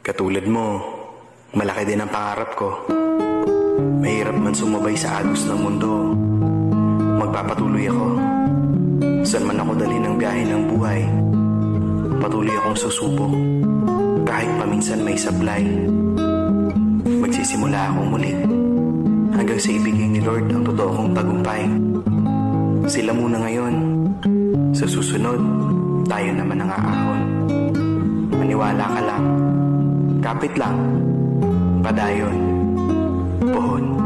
Katulad mo, malaki din ang pangarap ko. Mahirap man sumabay sa agos ng mundo, magpapatuloy ako. Saan man ako dalhin ng biyahe ng buhay, patuloy akong susubok. Kahit paminsan may sablay, magsisimula akong muli, hanggang sa ibigay ni Lord ang totoo kong tagumpay. Sila muna ngayon, sa susunod, tayo naman ang aahon. Maniwala ka lang, kapit lang, padayon, puhon.